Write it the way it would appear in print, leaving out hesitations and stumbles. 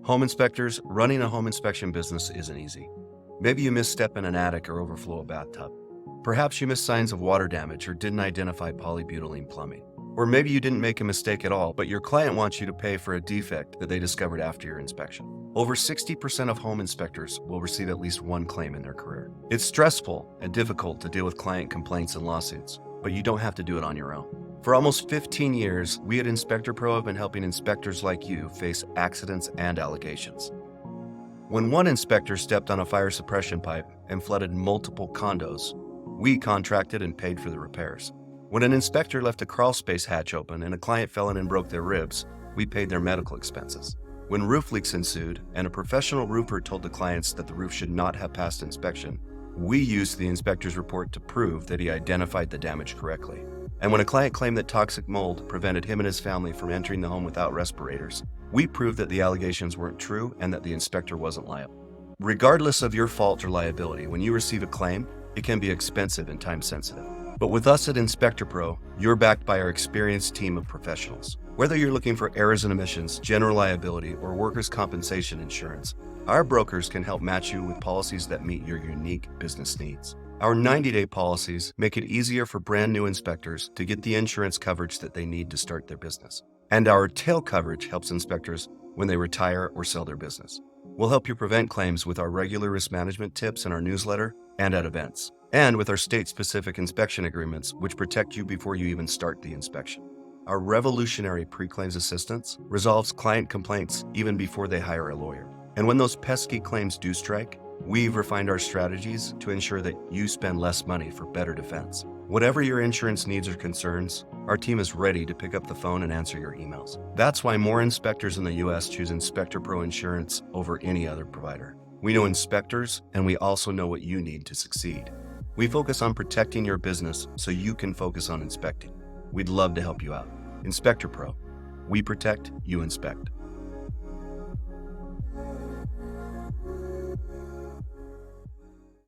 Home inspectors, running a home inspection business isn't easy. Maybe you misstep in an attic or overflow a bathtub. Perhaps you missed signs of water damage or didn't identify polybutylene plumbing. Or maybe you didn't make a mistake at all, but your client wants you to pay for a defect that they discovered after your inspection. Over 60% of home inspectors will receive at least one claim in their career. It's stressful and difficult to deal with client complaints and lawsuits, but you don't have to do it on your own. For almost 15 years, we at InspectorPro have been helping inspectors like you face accidents and allegations. When one inspector stepped on a fire suppression pipe and flooded multiple condos, we contracted and paid for the repairs. When an inspector left a crawl space hatch open and a client fell in and broke their ribs, we paid their medical expenses. When roof leaks ensued and a professional roofer told the clients that the roof should not have passed inspection, we used the inspector's report to prove that he identified the damage correctly. And when a client claimed that toxic mold prevented him and his family from entering the home without respirators, we proved that the allegations weren't true and that the inspector wasn't liable. Regardless of your fault or liability, when you receive a claim, it can be expensive and time sensitive. But with us at InspectorPro, you're backed by our experienced team of professionals. Whether you're looking for errors and omissions, general liability, or workers' compensation insurance, our brokers can help match you with policies that meet your unique business needs. Our 90-day policies make it easier for brand new inspectors to get the insurance coverage that they need to start their business. And our tail coverage helps inspectors when they retire or sell their business. We'll help you prevent claims with our regular risk management tips in our newsletter and at events, and with our state-specific inspection agreements, which protect you before you even start the inspection. Our revolutionary pre-claims assistance resolves client complaints even before they hire a lawyer. And when those pesky claims do strike, we've refined our strategies to ensure that you spend less money for better defense. Whatever your insurance needs or concerns, our team is ready to pick up the phone and answer your emails. That's why more inspectors in the U.S. choose InspectorPro Insurance over any other provider. We know inspectors, and we also know what you need to succeed. We focus on protecting your business so you can focus on inspecting. We'd love to help you out. InspectorPro. We protect, you inspect.